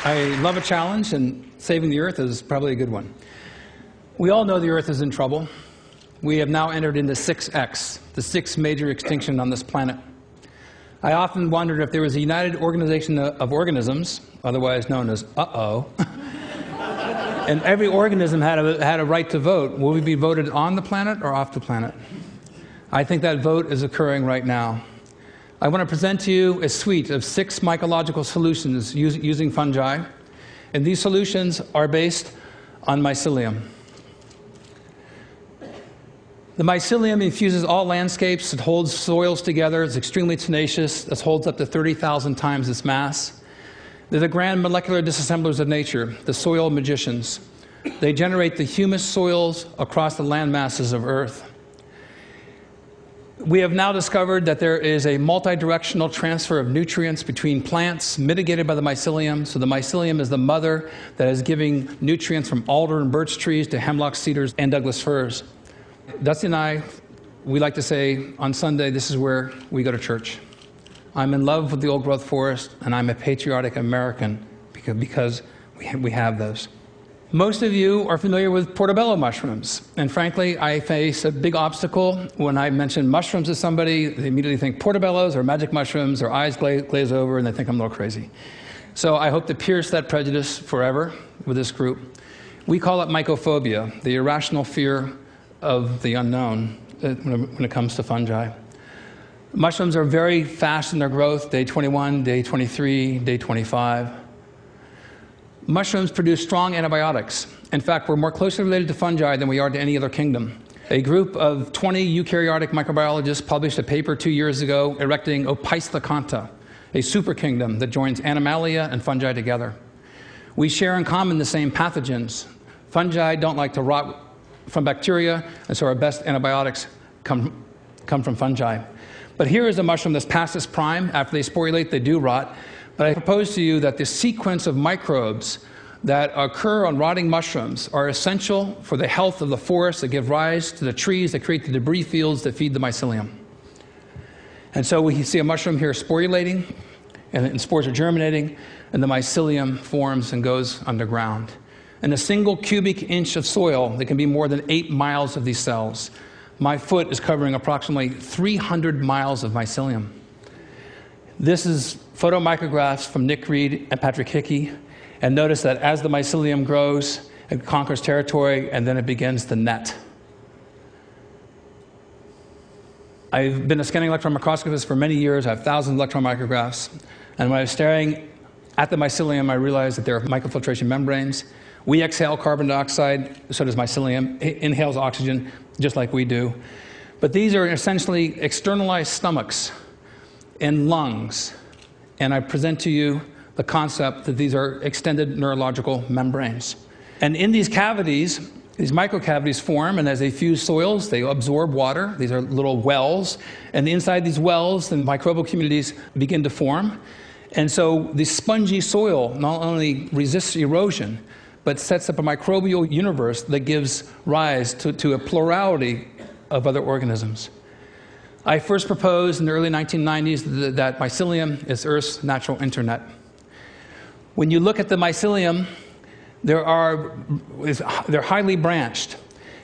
I love a challenge, and saving the Earth is probably a good one. We all know the Earth is in trouble. We have now entered into 6X, the sixth major extinction on this planet. I often wondered if there was a united organization of organisms, otherwise known as uh-oh, and every organism had a right to vote. Will we be voted on the planet or off the planet? I think that vote is occurring right now. I want to present to you a suite of 6 mycological solutions using fungi, and these solutions are based on mycelium. The mycelium infuses all landscapes. It holds soils together. It's extremely tenacious. It holds up to 30,000 times its mass. They're the grand molecular disassemblers of nature, the soil magicians. They generate the humus soils across the land masses of Earth. We have now discovered that there is a multi-directional transfer of nutrients between plants mitigated by the mycelium. So the mycelium is the mother that is giving nutrients from alder and birch trees to hemlock, cedars, and Douglas firs. Dusty and I, we like to say on Sunday, this is where we go to church. I'm in love with the old-growth forest, and I'm a patriotic American because we have those. Most of you are familiar with portobello mushrooms, and frankly, I face a big obstacle when I mention mushrooms to somebody. They immediately think portobellos or magic mushrooms, their eyes glaze over, and they think I'm a little crazy. So I hope to pierce that prejudice forever with this group. We call it mycophobia, the irrational fear of the unknown when it comes to fungi. Mushrooms are very fast in their growth, day 21, day 23, day 25. Mushrooms produce strong antibiotics. In fact, we're more closely related to fungi than we are to any other kingdom. A group of 20 eukaryotic microbiologists published a paper 2 years ago erecting Opisthokonta, a super kingdom that joins Animalia and fungi together. We share in common the same pathogens. Fungi don't like to rot from bacteria, and so our best antibiotics come from fungi. But here is a mushroom that's past its prime. After they sporulate, they do rot. But I propose to you that the sequence of microbes that occur on rotting mushrooms are essential for the health of the forest that give rise to the trees that create the debris fields that feed the mycelium. And so we see a mushroom here sporulating, and spores are germinating, and the mycelium forms and goes underground. In a single cubic inch of soil, there can be more than 8 miles of these cells. My foot is covering approximately 300 miles of mycelium. This is photomicrographs from Nick Reed and Patrick Hickey. And notice that as the mycelium grows, it conquers territory, and then it begins to net. I've been a scanning electron microscopist for many years. I have thousands of electron micrographs. And when I was staring at the mycelium, I realized that there are microfiltration membranes. We exhale carbon dioxide, so does mycelium. It inhales oxygen, just like we do. But these are essentially externalized stomachs and lungs. And I present to you the concept that these are extended neurological membranes. And in these cavities, these microcavities form, and as they fuse soils, they absorb water. These are little wells. And inside these wells, the microbial communities begin to form. And so the spongy soil not only resists erosion, but sets up a microbial universe that gives rise to a plurality of other organisms. I first proposed in the early 1990s that mycelium is Earth's natural internet. When you look at the mycelium, they're highly branched.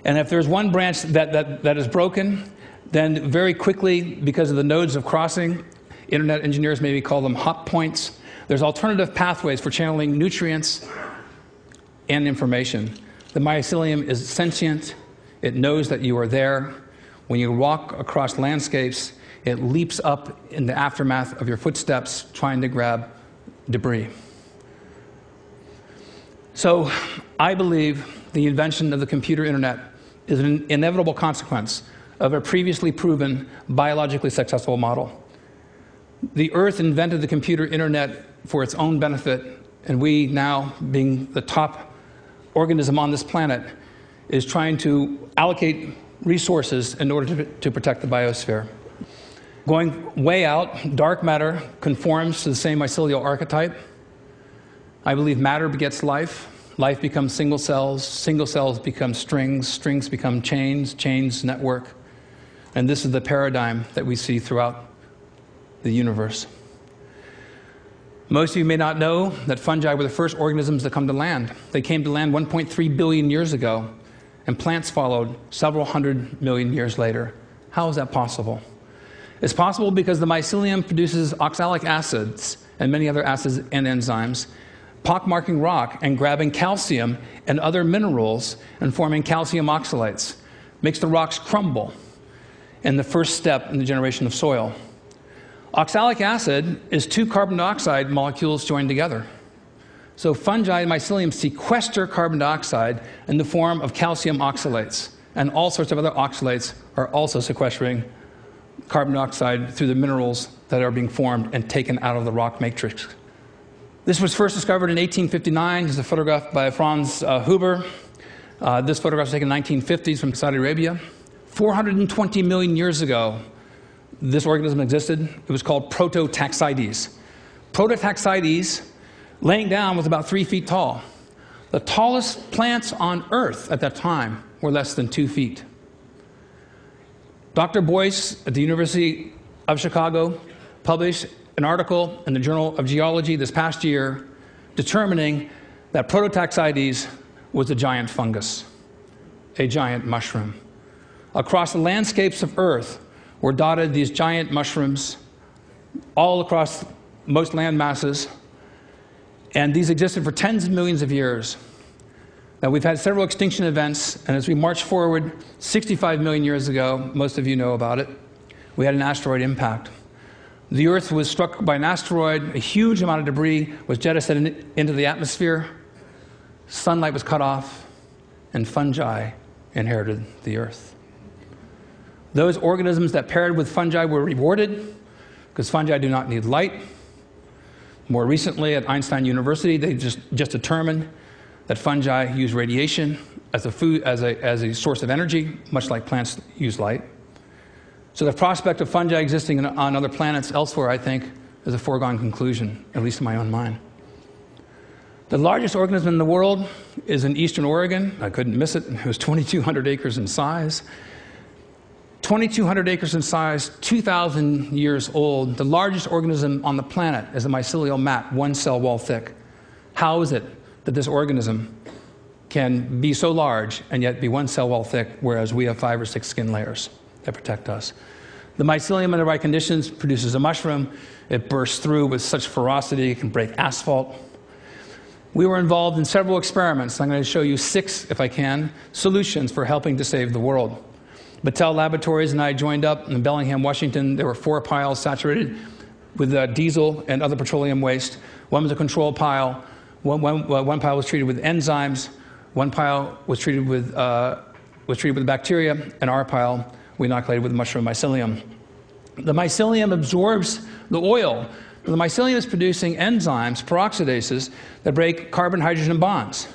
And if there's one branch that is broken, then very quickly, because of the nodes of crossing, internet engineers maybe call them hot points, there's alternative pathways for channeling nutrients and information. The mycelium is sentient. It knows that you are there. When you walk across landscapes, it leaps up in the aftermath of your footsteps, trying to grab debris. So I believe the invention of the computer internet is an inevitable consequence of a previously proven biologically successful model. The Earth invented the computer internet for its own benefit, and we now, being the top organism on this planet, is trying to allocate resources in order to protect the biosphere. Going way out, dark matter conforms to the same mycelial archetype. I believe matter begets life. Life becomes single cells become strings, strings become chains, chains network. And this is the paradigm that we see throughout the universe. Most of you may not know that fungi were the first organisms to come to land. They came to land 1.3 billion years ago, and plants followed several hundred million years later. How is that possible? It's possible because the mycelium produces oxalic acids and many other acids and enzymes, pockmarking rock and grabbing calcium and other minerals and forming calcium oxalates. Makes the rocks crumble, and the first step in the generation of soil. Oxalic acid is two carbon dioxide molecules joined together. So fungi and mycelium sequester carbon dioxide in the form of calcium oxalates, and all sorts of other oxalates are also sequestering carbon dioxide through the minerals that are being formed and taken out of the rock matrix. This was first discovered in 1859. There's a photograph by Franz Huber. This photograph was taken in the 1950s from Saudi Arabia. 420 million years ago, this organism existed. It was called Prototaxides. Prototaxides, laying down, was about 3 feet tall. The tallest plants on Earth at that time were less than 2 feet. Dr. Boyce at the University of Chicago published an article in the Journal of Geology this past year determining that Prototaxides was a giant fungus, a giant mushroom. Across the landscapes of Earth were dotted these giant mushrooms all across most land masses, and these existed for tens of millions of years. Now, we've had several extinction events, and as we march forward 65 million years ago, most of you know about it, we had an asteroid impact. The Earth was struck by an asteroid, a huge amount of debris was jettisoned into the atmosphere, sunlight was cut off, and fungi inherited the Earth. Those organisms that paired with fungi were rewarded because fungi do not need light. More recently, at Einstein University, they just determined that fungi use radiation as a source of energy, much like plants use light. So the prospect of fungi existing on other planets elsewhere, I think, is a foregone conclusion, at least in my own mind. The largest organism in the world is in eastern Oregon. I couldn't miss it. It was 2,200 acres in size. 2,200 acres in size, 2,000 years old. The largest organism on the planet is a mycelial mat, 1 cell wall thick. How is it that this organism can be so large and yet be 1 cell wall thick, whereas we have 5 or 6 skin layers that protect us? The mycelium, under the right conditions, produces a mushroom. It bursts through with such ferocity it can break asphalt. We were involved in several experiments. I'm going to show you 6, if I can, solutions for helping to save the world. Battelle Laboratories and I joined up in Bellingham, Washington. There were 4 piles saturated with diesel and other petroleum waste. One was a control pile. One pile was treated with enzymes. One pile was treated with bacteria. And our pile we inoculated with mushroom mycelium. The mycelium absorbs the oil. The mycelium is producing enzymes, peroxidases, that break carbon-hydrogen bonds.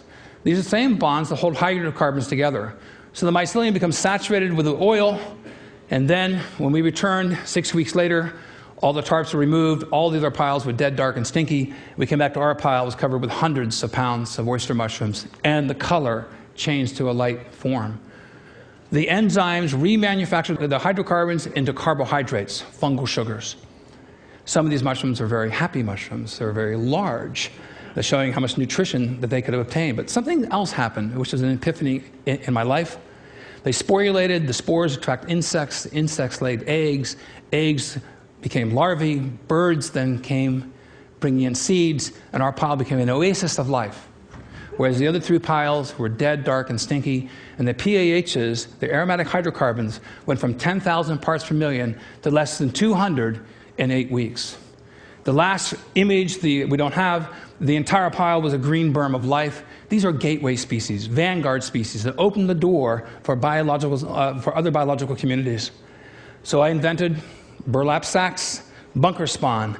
These are the same bonds that hold hydrocarbons together. So the mycelium becomes saturated with the oil, and then when we returned 6 weeks later, all the tarps were removed, all the other piles were dead, dark, and stinky. We came back to our pile, it was covered with hundreds of pounds of oyster mushrooms, and the color changed to a light form. The enzymes remanufactured the hydrocarbons into carbohydrates, fungal sugars. Some of these mushrooms are very happy mushrooms. They're very large. They're showing how much nutrition that they could have obtained. But something else happened, which was an epiphany in my life. They sporulated. The spores attract insects. Insects laid eggs. Eggs became larvae. Birds then came bringing in seeds. And our pile became an oasis of life. Whereas the other 3 piles were dead, dark, and stinky. And the PAHs, the aromatic hydrocarbons, went from 10,000 parts per million to less than 200 in 8 weeks. The last image we don't have, the entire pile was a green berm of life. These are gateway species, vanguard species that open the door for other biological communities. So I invented burlap sacks, bunker spawn,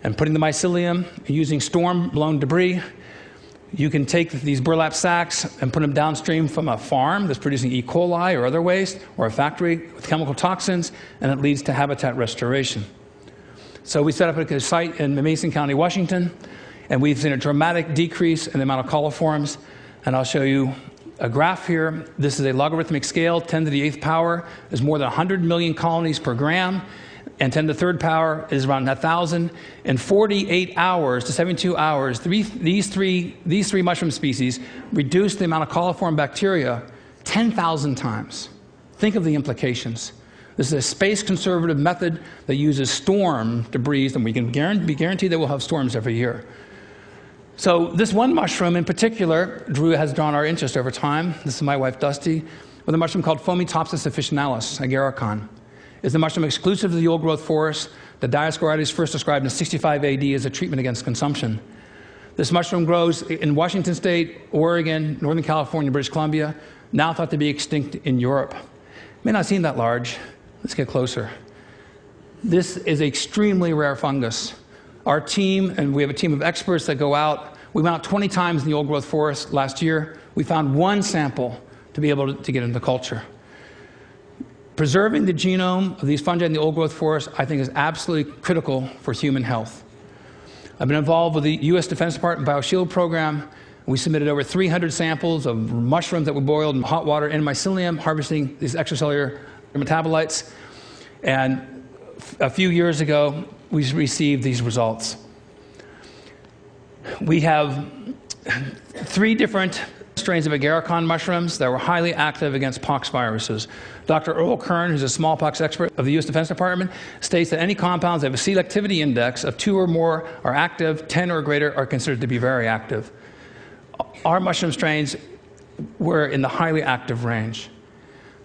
and putting the mycelium using storm-blown debris. You can take these burlap sacks and put them downstream from a farm that's producing E. coli or other waste, or a factory with chemical toxins, and it leads to habitat restoration. So we set up a site in Mason County, Washington, and we've seen a dramatic decrease in the amount of coliforms. And I'll show you a graph here. This is a logarithmic scale, 10 to the 8th power. There's more than 100 million colonies per gram. and 10 to the third power is around 1,000. In 48 hours to 72 hours, these three mushroom species reduce the amount of coliform bacteria 10,000 times. Think of the implications. This is a space-conservative method that uses storm debris, and we can be guaranteed that we'll have storms every year. So this one mushroom in particular has drawn our interest over time. This is my wife, Dusty, with a mushroom called Fomitopsis officinalis, agarikon. It's a mushroom exclusive to the old-growth forest. The Dioscorides first described in 65 AD as a treatment against consumption. This mushroom grows in Washington State, Oregon, Northern California, British Columbia, now thought to be extinct in Europe. May not seem that large. Let's get closer. This is an extremely rare fungus. Our team, and we have a team of experts that go out, we went out 20 times in the old-growth forest last year. We found one sample to be able to get into culture. Preserving the genome of these fungi in the old-growth forest, I think, is absolutely critical for human health. I've been involved with the U.S. Defense Department BioShield program. We submitted over 300 samples of mushrooms that were boiled in hot water in mycelium, harvesting these extracellular metabolites. And a few years ago, we received these results. We have 3 different strains of agarikon mushrooms that were highly active against pox viruses. Dr. Earl Kern, who's a smallpox expert of the U.S. Defense Department, states that any compounds that have a selectivity index of 2 or more are active, 10 or greater are considered to be very active. Our mushroom strains were in the highly active range.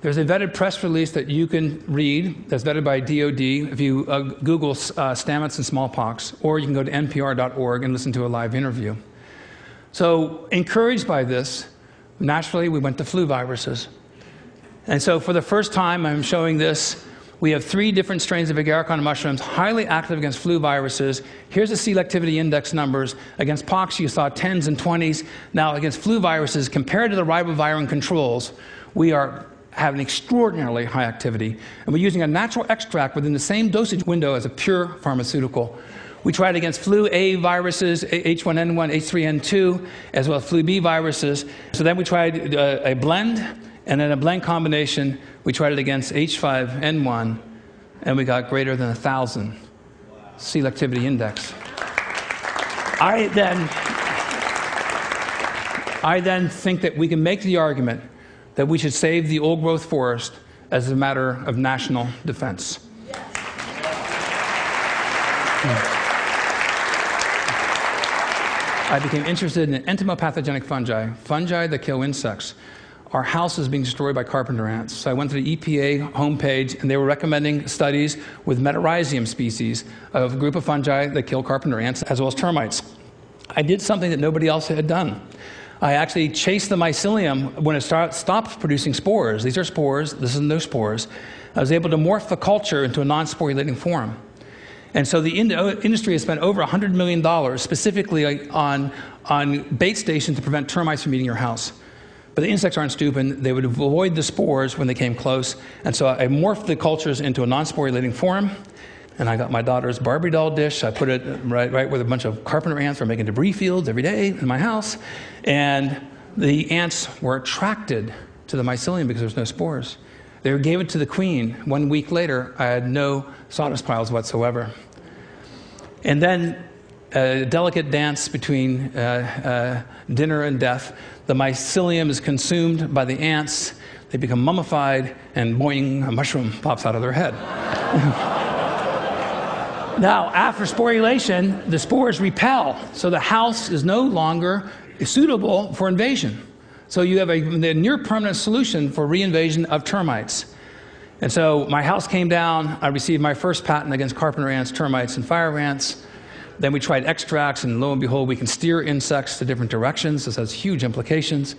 There's a vetted press release that you can read that's vetted by DOD if you Google Stamets and smallpox, or you can go to npr.org and listen to a live interview. So, encouraged by this, naturally we went to flu viruses. And so for the first time, I'm showing this. We have 3 different strains of agarikon mushrooms, highly active against flu viruses. Here's the selectivity index numbers. Against pox, you saw 10s and 20s. Now, against flu viruses, compared to the ribavirin controls, we have an extraordinarily high activity. And we're using a natural extract within the same dosage window as a pure pharmaceutical. We tried against flu A viruses, H1N1, H3N2, as well as flu B viruses. So then we tried a blend, and in a blend combination, we tried it against H5N1, and we got greater than 1,000 selectivity index. I then think that we can make the argument that we should save the old-growth forest as a matter of national defense. I became interested in entomopathogenic fungi that kill insects. Our house is being destroyed by carpenter ants. So I went to the EPA homepage, and they were recommending studies with metarhizium species of a group of fungi that kill carpenter ants, as well as termites. I did something that nobody else had done. I actually chased the mycelium when it stopped producing spores. These are spores. This is no spores. I was able to morph the culture into a non-sporulating form. And so the industry has spent over $100 million specifically on bait stations to prevent termites from eating your house. But the insects aren't stupid. They would avoid the spores when they came close. And so I morphed the cultures into a non-sporulating form. And I got my daughter's Barbie doll dish. I put it right where a bunch of carpenter ants were making debris fields every day in my house. And the ants were attracted to the mycelium because there was no spores. They gave it to the queen. 1 week later, I had no sawdust piles whatsoever. And then a delicate dance between dinner and death. The mycelium is consumed by the ants. They become mummified, and boing, a mushroom pops out of their head. Now, after sporulation, the spores repel, so the house is no longer suitable for invasion. So you have a near-permanent solution for reinvasion of termites. And so my house came down. I received my first patent against carpenter ants, termites, and fire ants. Then we tried extracts, and lo and behold, we can steer insects to different directions. This has huge implications.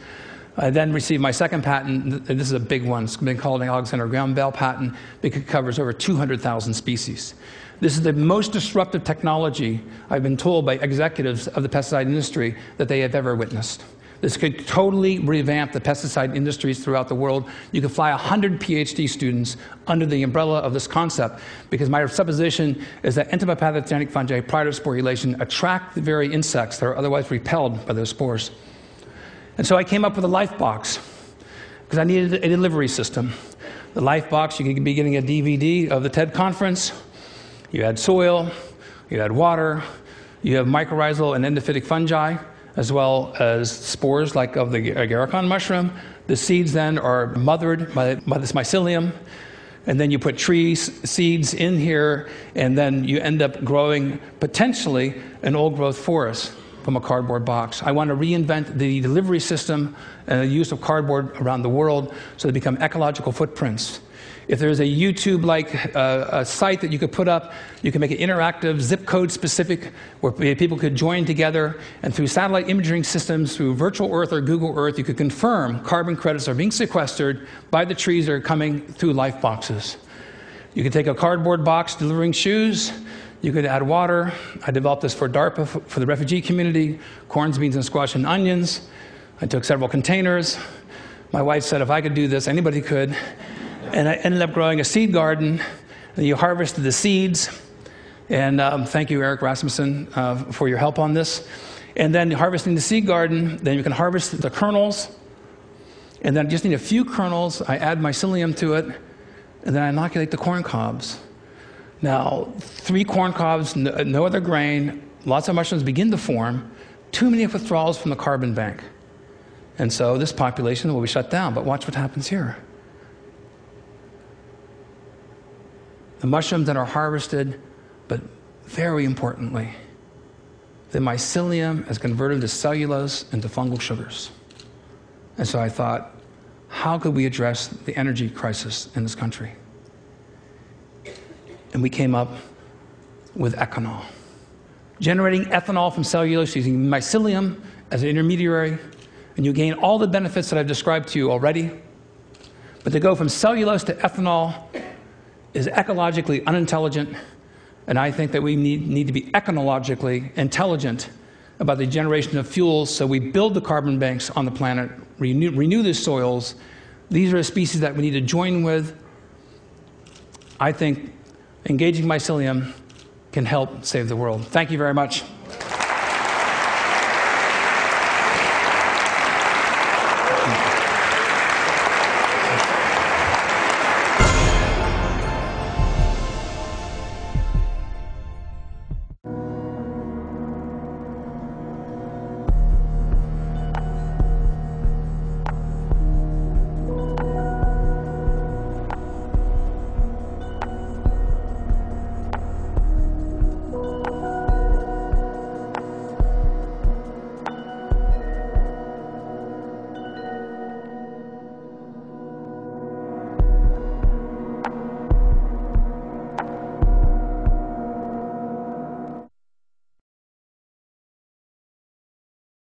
I then received my second patent. This is a big one. It's been called an Alexander Graham Bell patent because it covers over 200,000 species. This is the most disruptive technology, I've been told by executives of the pesticide industry, that they have ever witnessed. This could totally revamp the pesticide industries throughout the world. You could fly 100 PhD students under the umbrella of this concept, because my supposition is that entomopathogenic fungi, prior to sporulation, attract the very insects that are otherwise repelled by those spores. And so I came up with a life box, because I needed a delivery system. The life box, you could be getting a DVD of the TED conference, You add soil, you add water, you have mycorrhizal and endophytic fungi, as well as spores like of the agarikon mushroom. The seeds then are mothered by this mycelium, and then you put tree seeds in here, and then you end up growing potentially an old-growth forest from a cardboard box. I want to reinvent the delivery system and the use of cardboard around the world so they become ecological footprints. If there's a YouTube-like a site that you could put up, you can make it interactive, zip code specific, where people could join together, and through satellite imaging systems, through virtual Earth or Google Earth, you could confirm carbon credits are being sequestered by the trees that are coming through life boxes. You could take a cardboard box delivering shoes. You could add water. I developed this for DARPA, for the refugee community, corns, beans, and squash, and onions. I took several containers. My wife said if I could do this, anybody could. And I ended up growing a seed garden. And you harvested the seeds. And thank you, Eric Rasmussen, for your help on this. And then harvesting the seed garden, then you can harvest the kernels. And then I just need a few kernels. I add mycelium to it. And then I inoculate the corn cobs. Now, 3 corn cobs, no other grain, lots of mushrooms begin to form, too many withdrawals from the carbon bank. And so this population will be shut down. But watch what happens here. The mushrooms that are harvested, but very importantly, the mycelium is converted to cellulose into fungal sugars. And so I thought, how could we address the energy crisis in this country? And we came up with ethanol. Generating ethanol from cellulose using mycelium as an intermediary, and you gain all the benefits that I've described to you already. But to go from cellulose to ethanol is ecologically unintelligent, and I think that we need to be ecologically intelligent about the generation of fuels so we build the carbon banks on the planet, renew the soils. These are the species that we need to join with. I think engaging mycelium can help save the world. Thank you very much.